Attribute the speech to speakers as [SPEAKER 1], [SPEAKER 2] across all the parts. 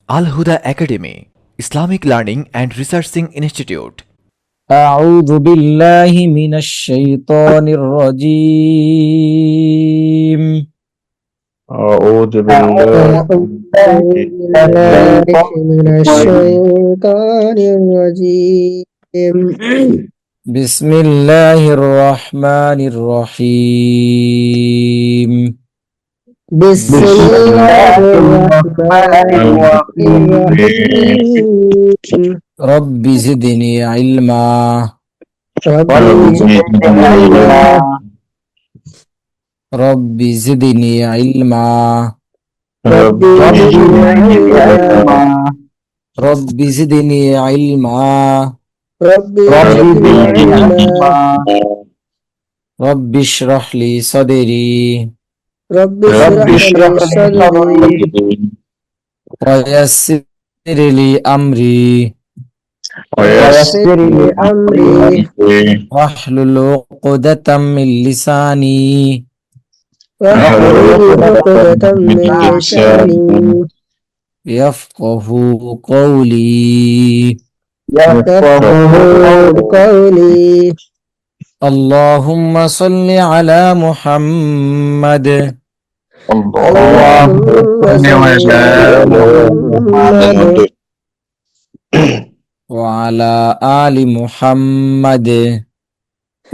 [SPEAKER 1] Al Huda Academy, Islamic Learning and Researching Institute.
[SPEAKER 2] أعوذ بالله من الشيطان الرجيم
[SPEAKER 3] أعوذ بالله
[SPEAKER 4] أعوذ بالله من الشيطان الرجيم
[SPEAKER 2] بسم الله الرحمن الرحيم
[SPEAKER 4] بسم الله الرحمن الرحيم
[SPEAKER 2] رب زدني علما
[SPEAKER 4] رب زدني علما
[SPEAKER 2] رب زدني علما
[SPEAKER 4] رب زدني علما
[SPEAKER 2] رب زدني علما
[SPEAKER 4] رب زدني علما
[SPEAKER 2] رب اشرح لي صدري
[SPEAKER 4] رب اشرح لي صدري
[SPEAKER 2] ويسر لي أمري
[SPEAKER 4] ويسر لي أمري
[SPEAKER 2] واحلل عقدة من لساني
[SPEAKER 4] واحلل عقدة من لساني
[SPEAKER 2] يفقه قولي
[SPEAKER 4] يفقهوا قولي.
[SPEAKER 2] اللهم صل على محمد
[SPEAKER 4] اللهم صل على محمد
[SPEAKER 2] وعلى آل محمد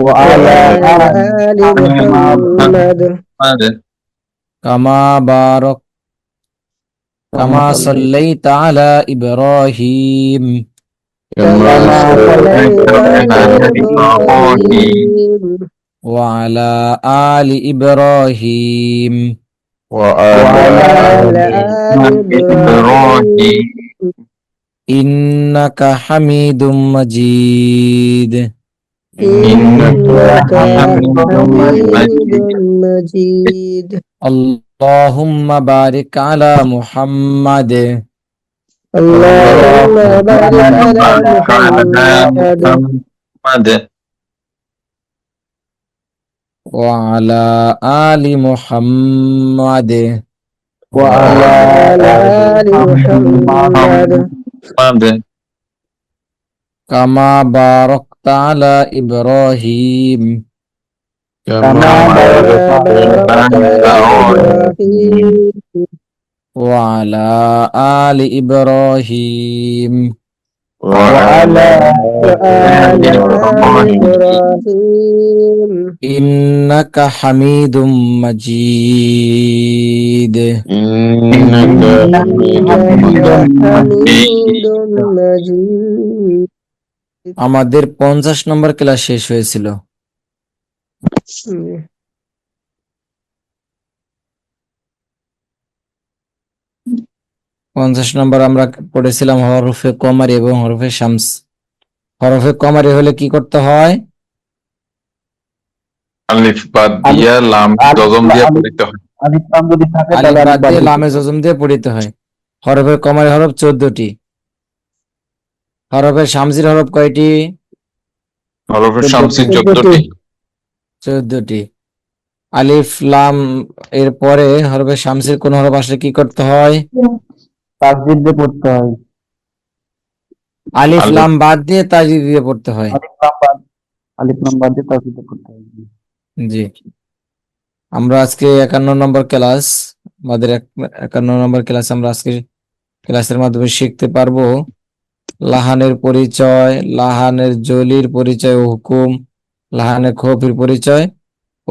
[SPEAKER 4] وعلى آل محمد
[SPEAKER 2] كما صليت على إبراهيم
[SPEAKER 4] كما صليت على إبراهيم
[SPEAKER 2] وعلى آل إبراهيم
[SPEAKER 4] وعلى آل إبراهيم
[SPEAKER 2] إنك حميد مجيد
[SPEAKER 4] إنك حميد مجيد.
[SPEAKER 2] اللهم بارك على محمد
[SPEAKER 4] اللهم بارك على محمد
[SPEAKER 2] وعلى آل محمد
[SPEAKER 4] وعلى آل محمد
[SPEAKER 2] كما باركت على إبراهيم
[SPEAKER 4] كما باركت على إبراهيم
[SPEAKER 2] وعلى آل إبراهيم
[SPEAKER 4] وعلى آل إبراهيم
[SPEAKER 2] إنك حميد مجيد
[SPEAKER 4] إنك حميد مجيد.
[SPEAKER 2] আমাদের 50 নম্বর class শেষ হয়েছিল। 50 নম্বর আমরা পড়েছিলাম হরফে কমারি এবং হরফে শামস। হরফে কমারি হলে কি করতে হয়?
[SPEAKER 3] আলিফ বাদ দিয়া লাম জজম দিয়া পড়তে হয়।
[SPEAKER 2] আলিফ বাদ দিয়ে লামে জজম দিয়ে পড়িতে হয়। হরফে কমারি হরফ 14টি। হরফে শামসির হরফ কয়টি?
[SPEAKER 3] হরফে শামসি
[SPEAKER 2] 14টি। আলিফ লাম এর পরে হরফে শামসির কোন হরফ আসলে কি করতে হয়? তাসদীদ দিয়ে পড়তে হয়। আলিফ লাম বাদ দিয়ে তাসদীদ দিয়ে পড়তে হয়।
[SPEAKER 5] আলিফ লাম বাদ দিয়ে তাসদীদ দিয়ে পড়তে হয়।
[SPEAKER 2] জি, আমরা আজকে 51 নম্বর ক্লাস, আমাদের 51 নম্বর ক্লাস আমরা আজকে ক্লাসের মাধ্যমে শিখতে পারবো লাহানের পরিচয়, লাহানের জলির পরিচয় ও হুকুম, লাহানের খফির পরিচয়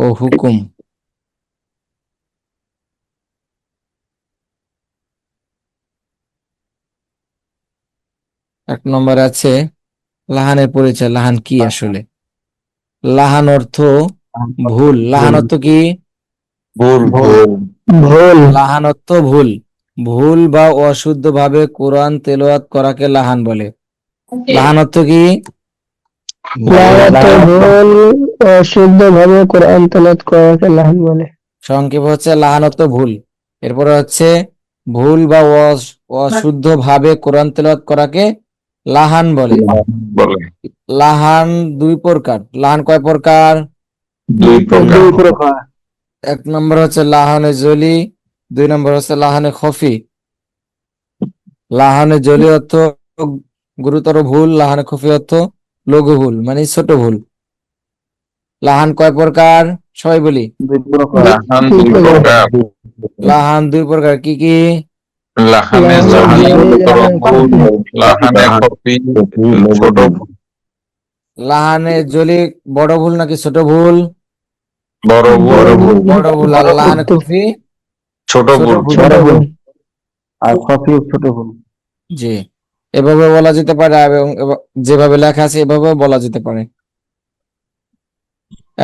[SPEAKER 2] ও হুকুম। এক নম্বরে আছে লাহানের পরিচয়। লাহান কি আসলে? লাহান অর্থ ভুল। লাহান অর্থ কি?
[SPEAKER 4] ভুল।
[SPEAKER 2] লাহান অর্থ ভুল। ভুল বা অশুদ্ধ ভাবে কোরআন তেলাওয়াত করাকে লাহান বলে। লাহান অর্থ কি?
[SPEAKER 4] ভুল অশুদ্ধ ভাবে কোরআন তেলাওয়াত করাকে লাহান বলে।
[SPEAKER 2] সংক্ষেপ হচ্ছে লাহান অর্থ ভুল। এরপরে হচ্ছে ভুল বা অশুদ্ধ ভাবে কোরআন তেলাওয়াত করাকে লাহান বলে। লাহান দুই প্রকার। লাহান কয় প্রকার?
[SPEAKER 3] দুই প্রকার।
[SPEAKER 2] এক নম্বর হচ্ছে লাহানে জলি, দুই নম্বর হচ্ছে লাহানে খফি। লাহানে জলি অর্থ গুরুতর ভুল, লাহানে খুফি অর্থ লঘু ভুল মানে ছোট ভুল। লাহান কয় প্রকার সবাই বলি।
[SPEAKER 5] দুই প্রকার।
[SPEAKER 3] লাহান দুই প্রকার।
[SPEAKER 2] লাহান দুই প্রকার, কি কি?
[SPEAKER 3] লাহানে
[SPEAKER 4] লাহানে
[SPEAKER 3] জলি
[SPEAKER 4] জলি,
[SPEAKER 3] গুরুতর
[SPEAKER 4] লাহানে
[SPEAKER 3] ভুল,
[SPEAKER 4] খুফি।
[SPEAKER 3] লাহানে খফি ছোট ভুল।
[SPEAKER 2] লাহানে জলি বড় ভুল নাকি ছোট ভুল?
[SPEAKER 3] বড় ভুল,
[SPEAKER 2] বড় ভুল। আর লাহানে খুফি
[SPEAKER 3] ছোট
[SPEAKER 2] ছোট
[SPEAKER 3] ভুল।
[SPEAKER 2] ভুল।
[SPEAKER 4] ছোট ভুল।
[SPEAKER 5] আর কফি ছোট ভুল।
[SPEAKER 2] জি, এভাবে বলা যেতে পারে এবং যেভাবে লেখা আছে এভাবে বলা যেতে পারে।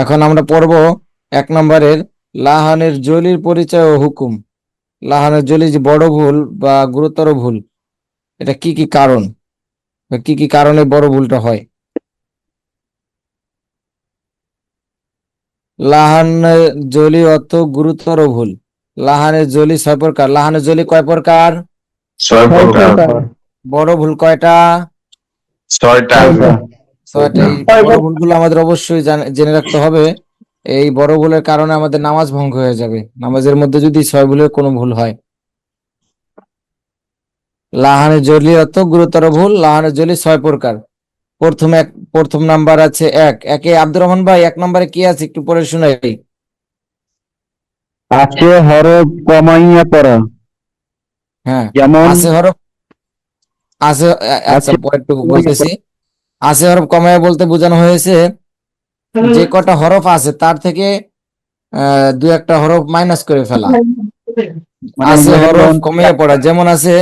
[SPEAKER 2] এখন আমরা পড়ব 1 নম্বরের লাহানের জলির পরিচয় ও হুকুম। লাহানের জলি যে বড় ভুল বা গুরুতর ভুল, এটা কি কি কারণ বা কি কি কারণে বড় ভুলটা হয়? লাহানের জলি অর্থ গুরুতর ভুল। লাহানের জলি 6 প্রকার। লাহানের জলি কয় প্রকার?
[SPEAKER 3] 6
[SPEAKER 4] ছয়
[SPEAKER 3] প্রকার।
[SPEAKER 4] প্রকার।
[SPEAKER 2] বড় ভুল কয়টা?
[SPEAKER 3] 6টা।
[SPEAKER 4] 6টা।
[SPEAKER 2] 6টা। এই বড় ভুলগুলো আমাদের অবশ্যই জেনে রাখতে হবে। এই বড় ভুলের কারণে আমাদের নামাজ ভঙ্গ হয়ে যাবে, নামাজের মধ্যে যদি 6 ভুলের কোনো ভুল হয়। লাহানে জলি অর্থ গুরুতর ভুল। লাহানে জলি 6 প্রকার। প্রথম নাম্বার আছে একে আব্দুর রহমান ভাই, 1 নম্বরে কি আছে একটু পড়ে শোনাই।
[SPEAKER 5] আছে হরফ কমাইয়া পড়া,
[SPEAKER 2] হ্যাঁ,
[SPEAKER 5] যেমন
[SPEAKER 2] আছে হরফ আছে। আচ্ছা,
[SPEAKER 5] আছে
[SPEAKER 2] একটু বলতেছি। আছে হরফ কমায়া বলতে বোঝানো হয়েছে যে কটা হরফ আছে তার থেকে 2-1টা হরফ মাইনাস করে ফেলা।
[SPEAKER 5] মানে
[SPEAKER 2] আছে হরফ
[SPEAKER 5] যেমন
[SPEAKER 2] কমিয়ে পড়া, যেমন আছে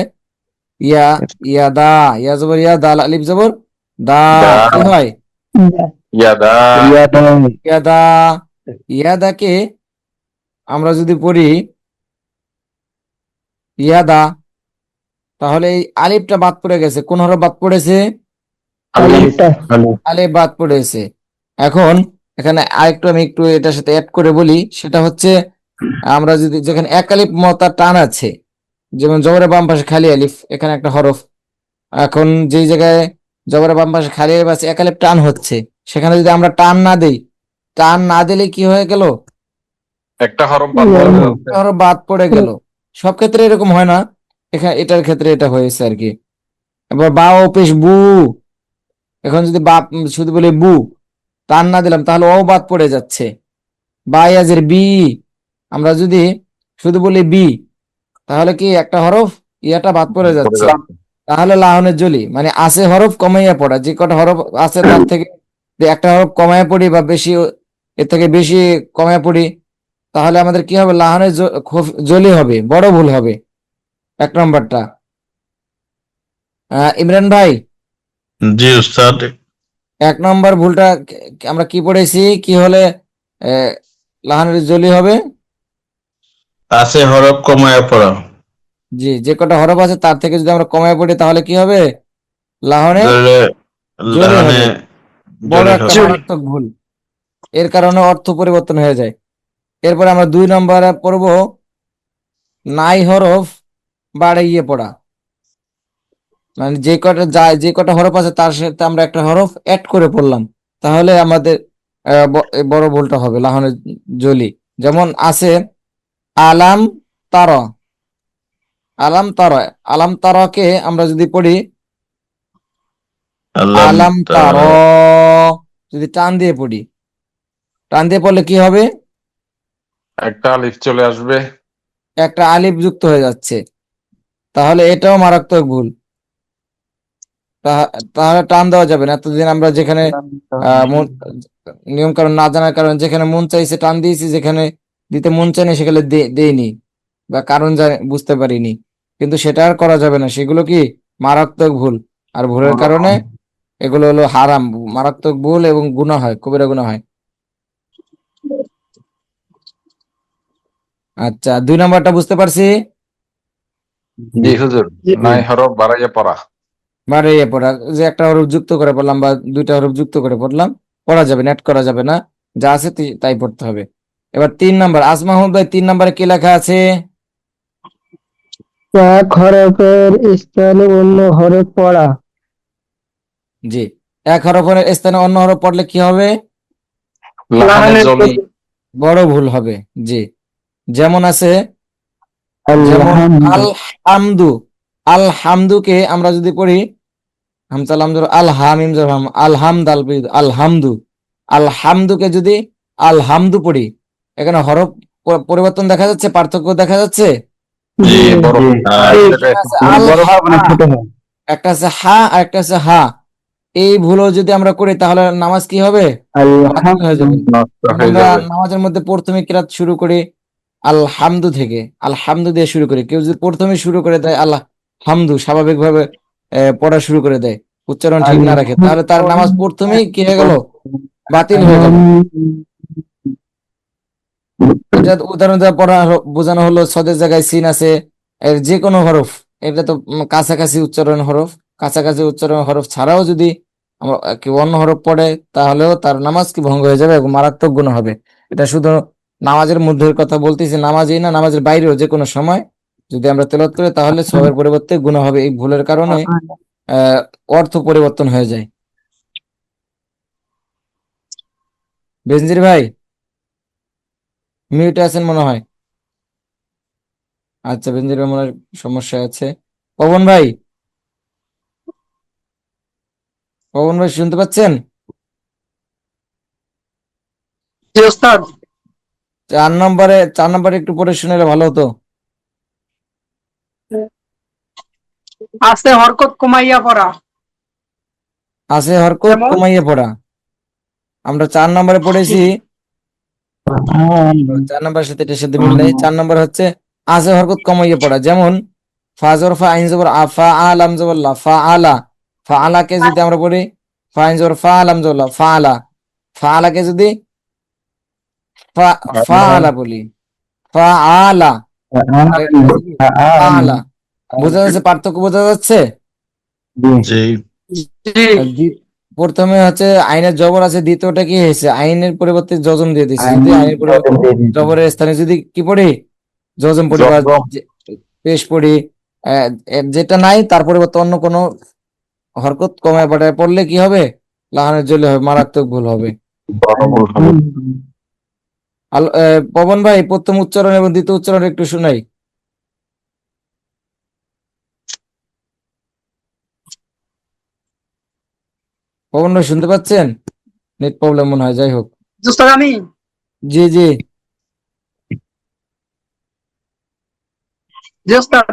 [SPEAKER 2] ইয়া, ইয়া দা, ইয়া জবর ইয়া, দাল আলিফ জবর দা,
[SPEAKER 3] দা,
[SPEAKER 2] কি হয়?
[SPEAKER 3] ইয়াদা,
[SPEAKER 5] ইয়াদা,
[SPEAKER 2] ইয়া দা। ইয়া দাকে আমরা যদি পড়ি ইয়া দা, তাহলে এই আলিফটা বাদ পড়ে গেছে। কোন হরফ বাদ পড়েছে?
[SPEAKER 3] আলিফ,
[SPEAKER 4] আলিফটা।
[SPEAKER 2] আলিফ বাদ পড়েছে। এখন এখানে আরেকটু আমি একটু এটার সাথে অ্যাড করে বলি, সেটা হচ্ছে আমরা যদি যেখানে এক আলিফ মতা টান আছে, যেমন জবরের বাম পাশে খালি আলিফ, এখানে একটা হরফ। এখন যেই জায়গায় জবরের বাম পাশে খালি আলিফ আছে, এক আলিফ টান হচ্ছে, সেখানে যদি আমরা টান না দেই, টান না দিলে কি হয়ে গেল?
[SPEAKER 3] একটা হরফ বাদ পড়ে যাচ্ছে।
[SPEAKER 2] হরফ বাদ পড়ে গেল। সব ক্ষেত্রে এরকম হয় না, এখানে এটার ক্ষেত্রে এটা হয়েছে আর কি। এবার বা ও পেশ বু, এখন যদি বা শুধু বলি বু, টান না দিলাম তাহলে ও বাদ পড়ে যাচ্ছে। বা ইয়াজের বি, আমরা যদি শুধু বলি বি, তাহলে কি একটা হরফ ইয়াটা বাদ পড়ে
[SPEAKER 3] পড়ে
[SPEAKER 2] যাচ্ছে।
[SPEAKER 3] যাচ্ছে।
[SPEAKER 2] তাহলে লাহনের জলি মানে আছে হরফ কমাইয়া পড়া, যে কটা হরফ আছে তার থেকে যে একটা হরফ কমাইয়া পড়ি বা বেশি, এর থেকে বেশি কমাইয়া পড়ি, তাহলে আমাদের কি হবে? লাহনের জলি হবে, বড় ভুল হবে। 1 নম্বরটা। ইমরান ভাই,
[SPEAKER 3] জি উস্তাদ।
[SPEAKER 2] 1 নম্বর ভুলটা আমরা কি পড়েছি? কি হলে আহ, লাহানের জলি হবে?
[SPEAKER 3] আছে হরফ কমায়া পড়া।
[SPEAKER 2] জি, যে কটা হরফ আছে তার থেকে যদি আমরা কমায় পড়ি তাহলে কি হবে? লাহনে জলি
[SPEAKER 3] লাহানে
[SPEAKER 2] হবে। বড়
[SPEAKER 3] জলি
[SPEAKER 2] একটা
[SPEAKER 3] হবে।
[SPEAKER 2] মারাত্মক ভুল, এর কারণে অর্থ পরিবর্তন হয়ে যায়। এরপরে আমরা 2 নম্বরে পড়ব নাই হরফ বাড়াইয়ে পড়া, মানে যে কটা হরফ আছে তার সাথে আমরা একটা হরফ অ্যাড করে পড়লাম, তাহলে আমাদের এই বড় ভুলটা হবে লাহনে জলি। যেমন আছে আলাম তারা, আলাম তারা, আলাম তারাকে আমরা যদি পড়ি আলাম তার, যদি টান দিয়ে পড়ি, টান দিয়ে পড়লে কি হবে?
[SPEAKER 3] একটা আলিফ চলে আসবে।
[SPEAKER 2] একটা আলিফ যুক্ত হয়ে যাচ্ছে, তাহলে এটাও মারাত্মক ভুল। তাহলে টান দেওয়া যাবে না। এতদিন আমরা যেখানে নিয়ম কারণ না জানার কারণে যেখানে মন চাইছে টান দিয়েছি, যেখানে দিতে মন চায়নি সেখানে দেইনি বা কারণ বুঝতে পারিনি, কিন্তু সেটা আর করা যাবে না। সেগুলো কি মারাত্মক ভুল, আর ভুলের কারণে এগুলো হলো হারাম, মারাত্মক ভুল এবং গুনাহ হয়, কবিরা গুনাহ হয়। আচ্ছা, 2 নম্বরটা বুঝতে পারছি।
[SPEAKER 3] জি হুজুর। নাই হরফ বাড়াইয়া পড়া।
[SPEAKER 2] বাড়াইয়া পড়া, যে একটা হরফ যুক্ত করে পড়লাম বা 2টা হরফ যুক্ত করে পড়লাম, পড়া যাবে না, অ্যাড করা যাবে না, যা আছে তাই পড়তে হবে। এবার 3 নম্বর, আসমা মাহমুদ ভাই 3 নম্বরে কি লেখা আছে?
[SPEAKER 4] এক হরফের স্থানে অন্য হরফ পড়া।
[SPEAKER 2] জি, এক হরফের স্থানে অন্য হরফ পড়লে কি হবে?
[SPEAKER 3] লাহানে জলি।
[SPEAKER 2] বড় ভুল হবে। জি, যেমন আছে, যেমন
[SPEAKER 5] আলহামদুলিল্লাহ,
[SPEAKER 2] আল হামদু, আল হামদুকে আমরা যদি পড়ি হামজা লাম জবর আল হামিম জবর হাম আল হাম দাল পেশ দু, আল হামদু, আল হামদুকে যদি আল হামদু পড়ি, এখানে হরফ পরিবর্তন দেখা যাচ্ছে, পার্থক্য দেখা যাচ্ছে।
[SPEAKER 3] জি বড়
[SPEAKER 5] জি।
[SPEAKER 3] এটা
[SPEAKER 2] একটা আছে আল
[SPEAKER 5] বড় হয় মানে
[SPEAKER 2] হা,
[SPEAKER 5] ছোট হয়।
[SPEAKER 2] একটা আছে হা আর একটা আছে হা। এই ভুলও যদি আমরা করি তাহলে নামাজ কি হবে? বাতিল হয়ে যাবে।
[SPEAKER 5] আলহামদুলিল্লাহ।
[SPEAKER 3] নষ্ট
[SPEAKER 2] কারণ
[SPEAKER 3] হয়ে
[SPEAKER 2] আমরা
[SPEAKER 3] যাবে।
[SPEAKER 2] নামাজের মধ্যে প্রথমে কিরাত শুরু করি আলহামদু থেকে, আলহামদু দিয়ে শুরু করি। কেউ যদি প্রথমে শুরু করে দেয় আল্লাহ হামদু, স্বাভাবিকভাবে পড়া শুরু করে দেয়, উচ্চারণ ঠিক না রাখে, তাহলে তার নামাজ প্রথমেই কি হয়ে গেল? বাতিল হয়ে গেল। এটা উদাহরণ দেওয়া পড়া বোঝানো হলো সদের জায়গায় সিন আছে, এর যে কোনো হরফ, এটা তো কাছাকাছি উচ্চারণ হরফ, কাছাকাছি উচ্চারণ হরফ ছাড়াও যদি আমরা কেউ অন্য হরফ পড়ে তাহলেও তার নামাজ কি ভঙ্গ হয়ে যাবে এবং মারাত্মক গুনাহ হবে। এটা শুধু নামাজের মধ্যে কথা বলতেছি, নামাজই না, নামাজের বাইরেও যে কোনো সময় যদি আমরা তেলাওয়াত করি তাহলে সবের পরিবর্তে গুনাহ হবে। এই ভুলের কারণে আহ অর্থ পরিবর্তন হয়ে যায়। বেনজির ভাই মিউটে আছেন মনে হয়। আচ্ছা, বেনজির ভাই মনে হয় সমস্যা আছে। পবন ভাই, পবন ভাই শুনতে পাচ্ছেন?
[SPEAKER 6] জি ওস্তাদ।
[SPEAKER 2] 4 নম্বরে একটু পড়ে শুনলে ভালো হতো।
[SPEAKER 6] আছে হরকত কমাইয়া পড়া।
[SPEAKER 2] আছে হরকত
[SPEAKER 6] যেমন
[SPEAKER 2] কমাইয়া পড়া। আমরা 4 নম্বরে পড়েছি, 4 নম্বরের সাথে এটার সাথে মিল নেই। 4 নম্বর হচ্ছে আছে হরকত কমাইয়া পড়া, যেমন ফাজর ফা আইন জবর আ ফা আলাম জবর লা ফা আলা, ফা আলাকে যদি আমরা পড়ি ফা আইন জবর ফা আলাম জবর লা ফা আলা, ফা আলাকে যদি ফা ফা আলা বলি, ফা আলা, আর এটা হচ্ছে কি? ফা আলা। বোঝা যাচ্ছে পার্থক্য? বোঝা যাচ্ছে?
[SPEAKER 3] জি
[SPEAKER 6] জি
[SPEAKER 2] আর প্রথমে হচ্ছে আইনের জবর আছে, দ্বিতীয়টা কি হয়েছে? আইনের পরিবর্তে জজম দিয়ে দিচ্ছে। যদি আইনের পরিবর্তে জবরের স্থানে যদি কি পড়ি, জজম পড়ি বা
[SPEAKER 3] জজম।
[SPEAKER 2] পেশ পড়ি, যেটা নাই তার পরিবর্তে অন্য কোনো হরকত কমায় পাঠায় পড়লে কি হবে? লাহানের জলে হবে, মারাত্মক ভুল হবে।
[SPEAKER 3] বড় ভুল হবে।
[SPEAKER 2] পবন ভাই প্রথম উচ্চারণ এবং দ্বিতীয় উচ্চারণ একটু শুনাই। পবন ভাই শুনতে পাচ্ছেন? নেট প্রবলেম মনে হয়, যাই হোক।
[SPEAKER 6] জি ওস্তাদ আমি
[SPEAKER 2] জি জি,
[SPEAKER 6] জি ওস্তাদ।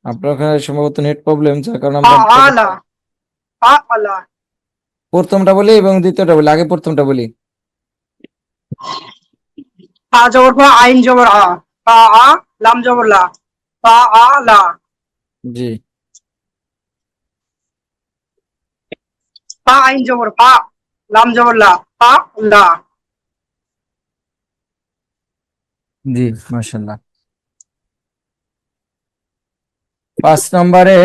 [SPEAKER 2] আপনার ওখানে সম্ভবত নেট প্রবলেম, যার কারণে
[SPEAKER 6] ফা
[SPEAKER 2] আমরা
[SPEAKER 6] আলা, ফা আলা,
[SPEAKER 2] প্রথমটা বলি এবং দ্বিতীয়টা বলি। আগে প্রথমটা বলি।
[SPEAKER 6] ফা জবর ফা আইন জবর আ, ফা আ লাম জবর লা, ফা আ লা,
[SPEAKER 2] জি
[SPEAKER 6] ফা আইন জবর ফা লাম জবর লা, ফা লা।
[SPEAKER 2] জি, মাশাআল্লাহ। 5 নম্বরে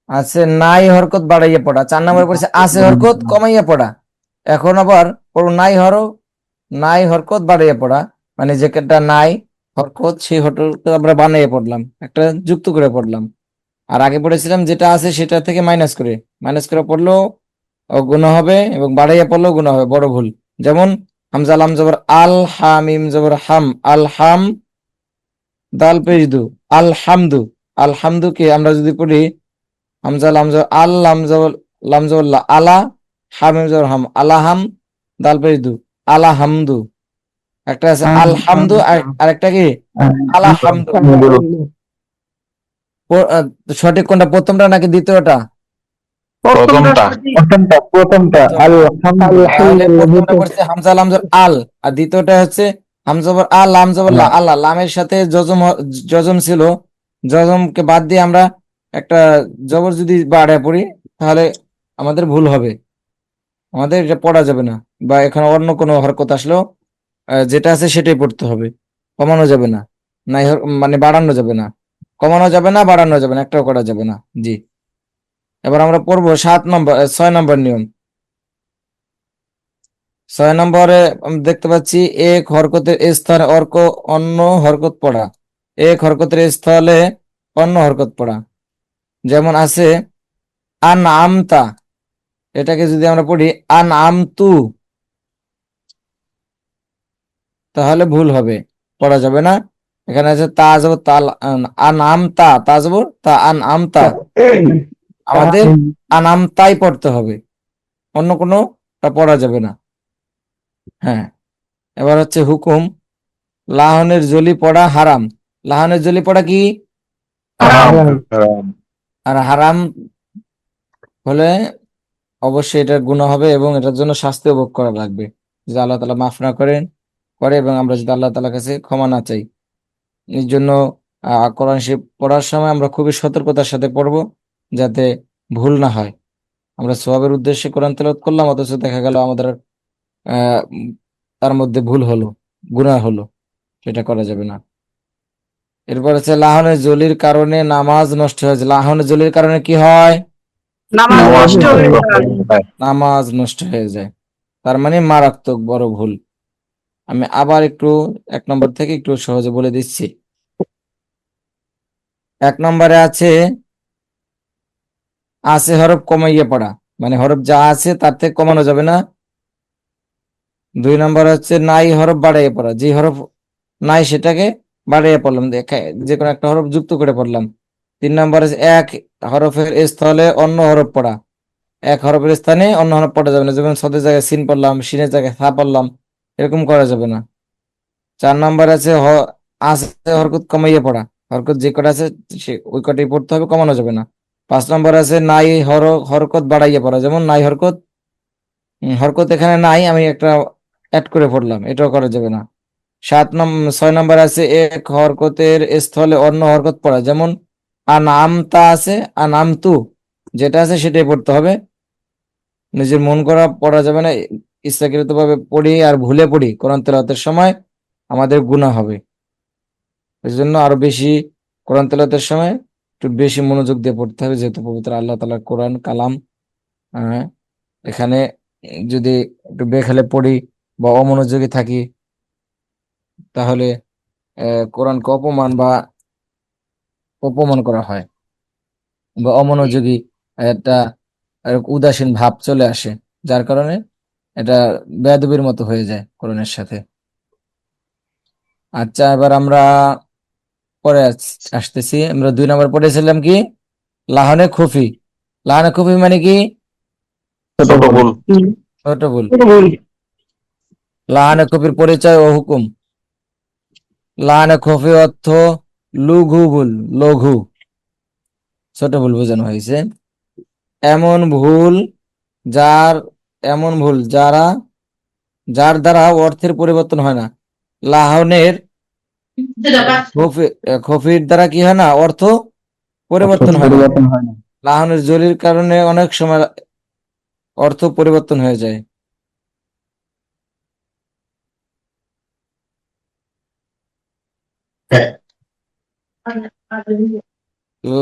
[SPEAKER 2] আছে নাই হরকত বাড়াইয়া পড়া। 4 নম্বরে পড়ছে আছে হরকত কমাইয়া পড়া। এখন আবার পড়ো নাই নাই হরকত বাড়াইয়া পড়া, মানে যেটা নাই হরকত সেই হরকত আমরা বানাইয়া পড়লাম, একটা যুক্ত করে পড়লাম। আর আগে পড়েছিলাম যেটা আছে সেটা থেকে মাইনাস করে পড়লেও গুনাহ হবে এবং বাড়াইয়া পড়লেও গুনাহ হবে, বড় ভুল। যেমন হামজা লাম জবর আল, হামিম জবর হাম, আল হাম দাল পেশ দু, আল হামদু। আল হামদুকে আমরা যদি পড়ি হামজা লাম জবর আল, লাম জবর লা, আলা, হামিম জবর হাম, আলাহাম দাল পেশ দু, আলা হামদু। একটা আছে আল হামদু, আর একটা কি আলা হামদু। সঠিক কোনটা, প্রথমটা নাকি দ্বিতীয়টা?
[SPEAKER 6] প্রথমটা
[SPEAKER 3] প্রথমটা।
[SPEAKER 6] সঠিক।
[SPEAKER 5] প্রথমটা
[SPEAKER 2] তাহলে প্রথমটা
[SPEAKER 4] আলহামদুলিল্লাহ।
[SPEAKER 2] পড়ছে হামজা লাম জবর আল, আর দ্বিতীয়টা হচ্ছে হামজা জবর আল, লাম জবর লা, আল্লাহ। লামের সাথে জজম ছিল, জজমকে বাদ দিয়ে আমরা একটা জবর যদি বাড়ায় পড়ি তাহলে আমাদের ভুল হবে, আমাদের এটা পড়া যাবে না। বা এখানে অন্য কোনো হরকত আসলেও যেটা আছে সেটাই পড়তে হবে, কমানো যাবে না। নাই মানে বাড়ানো যাবে না, কমানো যাবে না, বাড়ানো যাবে না, একটাও করা যাবে না। জি, এবার আমরা পড়বো 6 নম্বর নিয়ম। 6 নম্বরে আমি দেখতে পাচ্ছি এক হরকতের স্থানে অন্য হরকত পড়া, এক হরকতের স্থলে অন্য হরকত পড়া। যেমন আছে আন আমতা, এটাকে যদি আমরা পড়ি আন আমতু তাহলে ভুল হবে। পড়া যাবে না। এখানে আছে তা জবর তা, আনাম তা, তা জবর তা, আনাম তা, আমাদের আনাম তাই পড়তে হবে, অন্য কোনোটা পড়া যাবে না। হ্যাঁ, এবার হচ্ছে হুকুম, লাহনের জলি পড়া হারাম। লাহনের জলি পড়া কি?
[SPEAKER 3] হারাম
[SPEAKER 4] হারাম।
[SPEAKER 3] হারাম
[SPEAKER 2] আর হারাম হলে অবশ্যই এটার গুনাহ হবে এবং এটার জন্য শাস্তি ভোগ করা লাগবে, যদি আল্লাহ তাআলা মাফ না করে এবং আমরা যদি আল্লাহ তাআলার কাছে ক্ষমা না চাই। এর জন্য কোরআন শরীফ পড়ার সময় আমরা খুবই সতর্কতার সাথে পড়বো, যাতে ভুল না হয়। আমরা সওয়াবের উদ্দেশ্যে কোরআন তেলাওয়াত করলাম, অথচ দেখা গেল আমাদের তার মধ্যে ভুল হলো, গুনাহ হলো, সেটা করা যাবে না। এরপর হচ্ছে লাহনের জলির কারণে নামাজ নষ্ট হয়ে যায়। লাহনের জলির কারণে কি হয়?
[SPEAKER 6] নামাজ
[SPEAKER 3] নামাজ
[SPEAKER 6] নষ্ট হয়ে
[SPEAKER 3] নষ্ট
[SPEAKER 6] যায়।
[SPEAKER 3] হয়ে যায়।
[SPEAKER 2] নামাজ নষ্ট হয়ে যায়, তার মানে মারাত্মক বড় ভুল। আমি আবার একটু 1 নম্বর থেকে একটু সহজে বলে দিচ্ছি। 1 নম্বরে আছে হরফ কমাইয়ে পড়া, মানে হরফ যা আছে তার থেকে কমানো যাবে না। 2 নম্বর হচ্ছে নাই হরফ বাড়াইয়ে পড়া, যে হরফ নাই সেটাকে বাড়াইয়ে পড়লাম, যে কোনো একটা হরফ যুক্ত করে পড়লাম। 3 নম্বর আছে এক হরফের স্থলে অন্য হরফ পড়া, এক হরফের স্থানে অন্য হরফ পড়া যাবে না, যেমন সদের জায়গায় সিন পড়লাম, সিনের জায়গায় সা পড়লাম, এরকম করা যাবে না। 4 নম্বর আছে হরকত কমাইয়ে পড়া, হরকত যে কটা আছে সে ওই কটাই পড়তে হবে, কমানো যাবে না। 5 নম্বর আছে নাই হরকত বাড়াইয়ে পড়া, যেমন নাই হরকত, হরকত এখানে নাই, আমি একটা অ্যাড করে পড়লাম, এটাও করা যাবে না। 6 নম্বর আছে এক হরকতের স্থলে অন্য হরকত পড়া, যেমন আনামতা আছে আনামতু, যেটা আছে সেটাই পড়তে হবে, নিজের মন করা পড়া যাবে না। ইচ্ছাকৃত ভাবে পড়ি আর ভুলে পড়ি কোরআন তেলাওয়াতের সময় আমাদের গুনাহ হবে। এই জন্য আরো বেশি কোরআন তেলাওয়াতের সময় একটু বেশি মনোযোগ দিয়ে পড়তে হবে, যেহেতু পবিত্র আল্লাহ তাআলার কোরআন কালাম। এখানে যদি একটু বেখালে পড়ি বা অমনোযোগী থাকি, তাহলে কোরআনকে অপমান করা হয়, বা অমনোযোগী একটা উদাসীন ভাব চলে আসে, যার কারণে এটা বেয়াদবির মতো হয়ে যায় কোরআনের সাথে। আচ্ছা, এবার আমরা পরে আসতেছি। আমরা 2 নম্বর পড়েছিলাম কি? লাহনে খুফি। লাহনে খুফি মানে কি?
[SPEAKER 3] ছোট ভুল।
[SPEAKER 2] ছোট ভুল।
[SPEAKER 4] ভুল।
[SPEAKER 2] লাহানে খুফির পরিচয় ও হুকুম। লাহানে খুফি অর্থ লঘু ভুল, লঘু ছোট ভুল বোঝানো হয়েছে। এমন ভুল যার দ্বারা অর্থের পরিবর্তন হয় না। লাহনের খফির দ্বারা কি হয় না? অর্থ পরিবর্তন হয় না।
[SPEAKER 5] পরিবর্তন হয় না।
[SPEAKER 2] লাহনের জলির কারণে অনেক সময় অর্থ পরিবর্তন হয়ে যায়।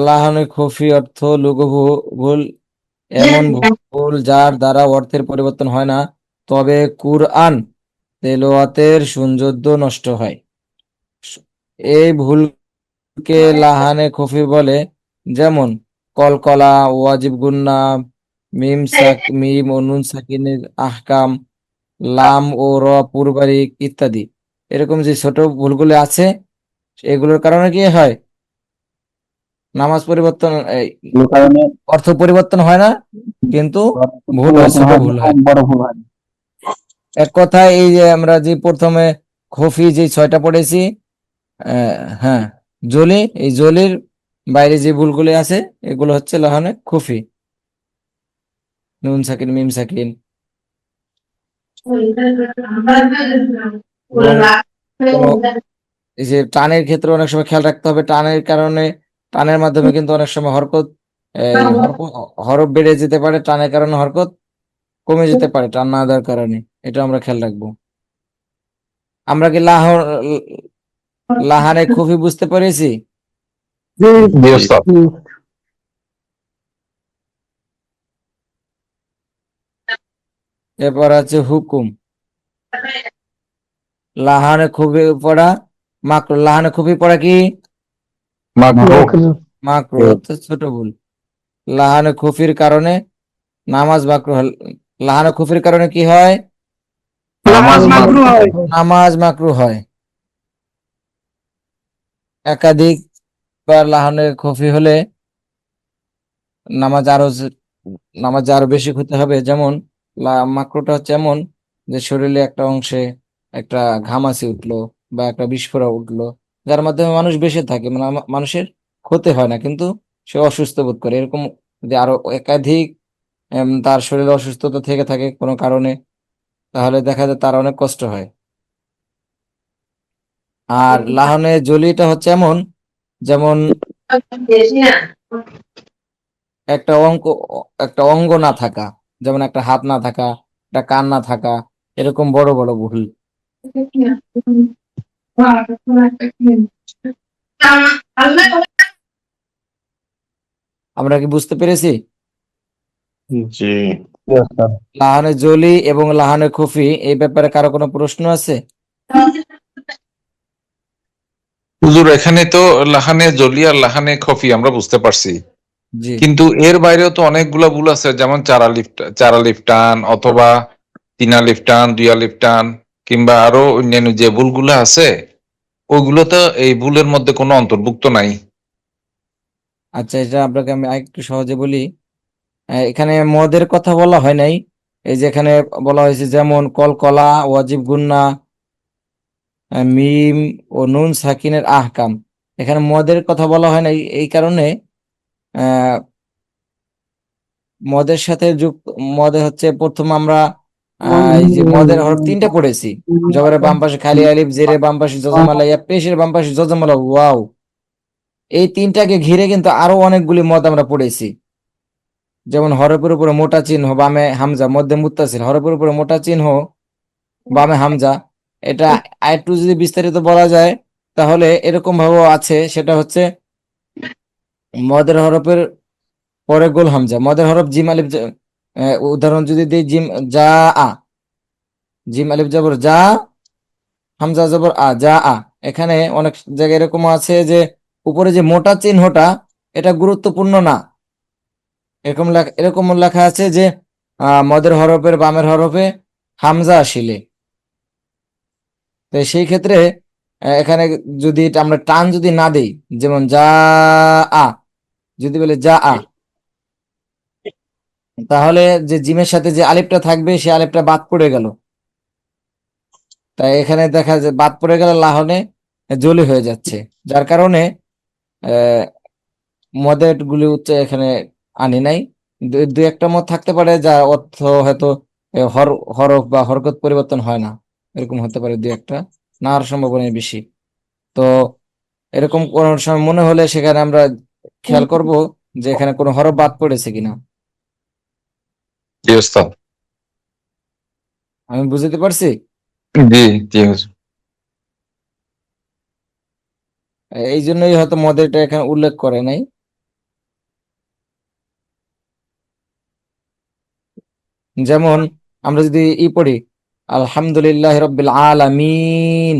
[SPEAKER 2] লাহনে খফি অর্থ লঘু ভুল, এমন ভুল যার দ্বারা অর্থের পরিবর্তন হয় না, তবে কুরআন তেলাওয়াতের সৌন্দর্য নষ্ট হয়। এই ভুলকে লাহানে খফি বলে, যেমন কলকলা, ওয়াজিব গুন্না, মিম ও নুন সাকিনের আহকাম, লাম ও র পূর্বারিক ইত্যাদি। এরকম যে ছোট ভুলগুলো আছে, এগুলোর কারণে কি হয়? নামাজ পরিবর্তন,
[SPEAKER 5] এই কারণে
[SPEAKER 2] অর্থ পরিবর্তন হয় না, কিন্তু ভুল হয়, ছোট ভুল হয়।
[SPEAKER 5] বড় ভুল হয়।
[SPEAKER 2] এক কথায় এই যে আমরা যে প্রথমে খফি যে 6টা পড়েছি, হ্যাঁ, জলি, এই জলির বাইরে যে ভুলগুলি আছে এগুলো হচ্ছে লাহানে খুফি, নুন সাকিন, মিম সাকিন। এই যে টানের ক্ষেত্রে অনেক সময় খেয়াল রাখতে হবে, টানের মাধ্যমে কিন্তু অনেক সময় হরফ বেড়ে যেতে পারে, টানের কারণে হরকত কমে যেতে পারে, টান না দেওয়ার কারণে। এটা আমরা খেয়াল রাখবো। আমরা কি লাহানে খুফি বুঝতে পেরেছি?
[SPEAKER 3] জি ওস্তাদ।
[SPEAKER 2] এরপর আছে হুকুম। লাহানে খুফি পড়া মাকরু। লাহানে খুফি পড়া কি?
[SPEAKER 3] মাকরুহ।
[SPEAKER 2] মাকরু অর্থাৎ ছোট ভুল। লাহানে খুফির কারণে নামাজ মাকরু হয়। লাহানে খুফির কারণে কি হয়?
[SPEAKER 3] নামাজ
[SPEAKER 6] নামাজ মাকরুহ হয়।
[SPEAKER 2] নামাজ মাকরু হয়। একাধিক বার লাহানের খফি হলে নামাজ আরো বেশি হতে হবে। যেমন মাকরুটা হচ্ছে এমন যে শরীরে একটা অংশে একটা ঘামাচি উঠলো বা একটা বিস্ফোরণ উঠলো, যার মাধ্যমে মানুষ বেঁচে থাকে, মানে মানুষের ক্ষতি হয় না কিন্তু সে অসুস্থ বোধ করে, এরকম যে আরো একাধিক তার শরীরে অসুস্থতা থেকে থাকে কোনো কারণে, তাহলে দেখা যায় তার অনেক কষ্ট হয়। আর লাহনে জলিটা হচ্ছে এমন, যেমন একটা একটা অঙ্গ না থাকা, যেমন একটা হাত না থাকা, একটা কান না থাকা, এরকম বড় বড় ভুল। আমরা কি বুঝতে পেরেছি?
[SPEAKER 3] জি।
[SPEAKER 2] লাহানে জলি এবং লাহানে খুফি এই ব্যাপারে কারো কোনো প্রশ্ন আছে?
[SPEAKER 3] হুজুর, এখানে তো লাহানে জলি আর লাহানে খফি আমরা বুঝতে পারছি,
[SPEAKER 2] জি,
[SPEAKER 3] কিন্তু এর বাইরেও তো অনেকগুলা ভুল আছে, যেমন চারা লিফটান অথবা তিনা লিফটান, দুইয়া লিফটান, কিংবা আরো অন্যান্য যে ভুলগুলো আছে ওইগুলো তো এই ভুলের মধ্যে কোনো অন্তর্ভুক্ত নাই।
[SPEAKER 2] আচ্ছা, এটা আপনাকে আমি আরেকটু সহজে বলি। এখানে মদের কথা বলা হয় নাই, এই যে এখানে বলা হয়েছে যেমন কলকলা, ওয়াজিব গুন্না, মিম ও নুন সাকিনের আহকাম। এখানে মদের কথা বলা হয় নাই এই কারণে, আহ মদের সাথে যুক্ত, মদে হচ্ছে প্রথম আমরা এই যে মদের হরফ তিনটা পড়েছি, জবরের বাম পাশে খালি আলিফ, জেরের বাম পাশে জজমালা ইয়া, পেশের বাম পাশে জজমালা ওয়াও। এই তিনটাকে ঘিরে কিন্তু আরো অনেকগুলি মদ আমরা পড়েছি, যেমন হরফের উপরে মোটা চিহ্ন, বামে হামজা, মধ্যে মুত্তাসিল, হরফের উপরে মোটা চিহ্ন, বামে হামজা। এটা আরেকটু যদি বিস্তারিত বলা যায় তাহলে এরকম ভাবেও আছে, সেটা হচ্ছে মদের হরফের পরে গোল হামজা, মদের হরফ জিম আলিফ, উদাহরণ যদি দিই, জিম যা আ, জিম আলিফ জবর যা, হামজা জবর আ, যা আ। এখানে অনেক জায়গায় এরকম আছে যে উপরে যে মোটা চিহ্নটা এটা গুরুত্বপূর্ণ না, এরকম লেখা আছে যে মদের হরফের বামের হরফে হামজা আসিলে, তো সেই ক্ষেত্রে এখানে যদি আমরা টান যদি না দেই, যেমন যা আ, যদি বলে যা আ, তাহলে যে জিমের সাথে যে আলিফটা থাকবে সে আলিফটা বাদ পড়ে গেল, তাই এখানে দেখা যায় বাদ পড়ে গেলে লাহনে জলি হয়ে যাচ্ছে, যার কারণে আহ মদের গুলি এখানে আনি নাই। দু একটা মত থাকতে পারে যার অর্থ হয়তো হরফ বা হরকত পরিবর্তন হয় না, এরকম হতে পারে দু একটা, না হওয়ার সম্ভাবনা বেশি। তো এরকম কোন সময় মনে হলে সেখানে আমরা খেয়াল করব যে এখানে কোনো হরফ বাদ পড়েছে কিনা।
[SPEAKER 3] জি ওস্তাদ।
[SPEAKER 2] আমি বুঝতে পারছি?
[SPEAKER 3] জি জি হুজুর।
[SPEAKER 2] এই জন্যই হয়তো মদেরটা এখানে উল্লেখ করে নাই। যেমন আমরা যদি পড়ি আলহামদুলিল্লাহ রব্বিল আলামিন,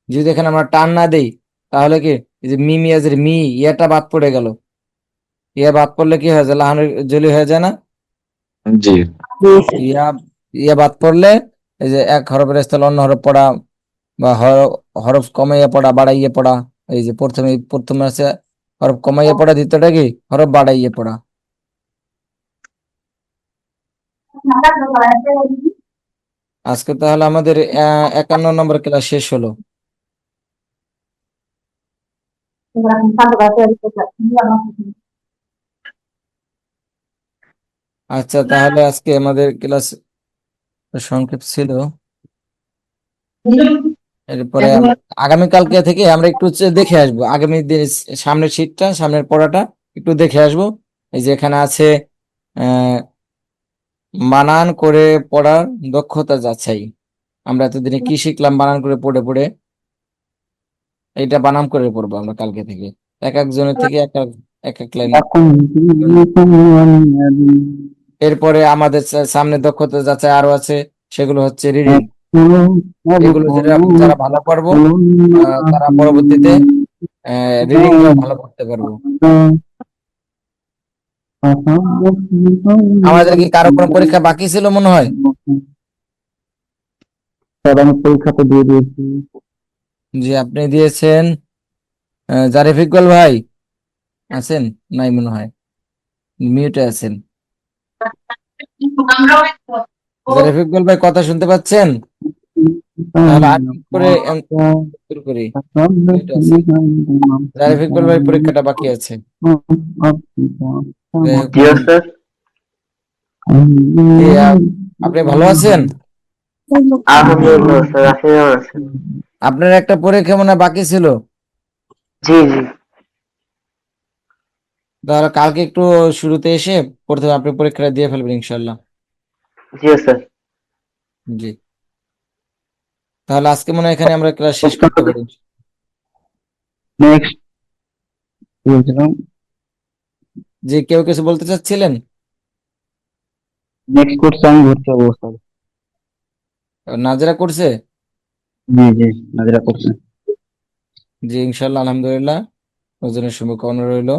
[SPEAKER 2] যদি এখানে আমরা টান না দেই তাহলে কি এই যে মি মিয়াজের মি, ইয়াটা বাদ পড়ে গেল, ইয়া বাদ পড়লে কি হয়ে যায়, লাহানের জলি হয়ে যায় না?
[SPEAKER 3] জি
[SPEAKER 2] ইয়া ইয়া বাদ পড়লে এই যে এক হরফের স্থলে অন্য হরফ পড়া বা হরফ কমাইয়া পড়া, বাড়াইয়া পড়া, এই যে প্রথমে আছে হরফ কমাইয়া পড়া, দ্বিতীয়টা কি হরফ বাড়াইয়া পড়া। আজকে তাহলে আমাদের 51 নম্বর ক্লাস শেষ হলো। আচ্ছা, তাহলে আজকে আমাদের ক্লাস সংক্ষেপ ছিল। এরপরে আগামীকালকে থেকে আমরা একটু হচ্ছে দেখে আসবো, আগামী দিন সামনের শীটটা, সামনের পড়াটা একটু দেখে আসবো। এই যে এখানে আছে আহ বানান করে পড়ার দক্ষতা যাচাই। আমরা এতদিনে কি শিখলাম বানান করে পড়ে পড়ে, এইটা বানান করে পড়বো আমরা কালকে থেকে, এক একজনের থেকে এক এক লাইন। এরপরে আমাদের সামনে দক্ষতা যাচাই আরো আছে, সেগুলো হচ্ছে রিডিং। এগুলো যারা ভালো পারবো তারা পরবর্তীতে রিডিংটাও ভালো করতে পারবো। আমাদের কি কারো কোনো পরীক্ষা বাকি ছিল মনে হয়?
[SPEAKER 5] আমি পরীক্ষা তো দিয়ে দিয়েছি।
[SPEAKER 2] জি, আপনি দিয়েছেন জারিফ ইকবাল ভাই আছেন? নাই মনে হয়, মিউটে আছেন। জারিফ ইকবাল ভাই কথা শুনতে পাচ্ছেন? তাহলে আমি করে শুরু করি। মিউটে আছেন। জারিফ ইকবাল ভাই পরীক্ষাটা বাকি আছে। যাই হোক,
[SPEAKER 5] জি স্যার।
[SPEAKER 2] জি, আপনি ভালো আছেন?
[SPEAKER 5] আলহামদুলিল্লাহ স্যার, আপনি কেমন আছেন?
[SPEAKER 2] আপনার একটা পরীক্ষা মনে হয় বাকি ছিল,
[SPEAKER 5] জি জি
[SPEAKER 2] তাহলে কালকে একটু শুরুতে এসে পড়তে হবে, আপনি পরীক্ষাটা দিয়ে ফেলবেন ইনশাল্লাহ।
[SPEAKER 5] জি স্যার।
[SPEAKER 2] জি, তাহলে আজকে মনে হয় এখানে আমরা ক্লাস শেষ করতে পারি।
[SPEAKER 5] নেক্সট বলছিলাম,
[SPEAKER 2] জি, কেউ কিছু বলতে চাচ্ছিলেন?
[SPEAKER 5] নেক্সট কোর্স আমি ভর্তি হবো স্যার।
[SPEAKER 2] নাজরা করছে?
[SPEAKER 5] জি জি, নাজরা করছেন।
[SPEAKER 2] জি, ইনশাল্লাহ, আলহামদুলিল্লাহ, ওজনের শুভকামনা রইলো।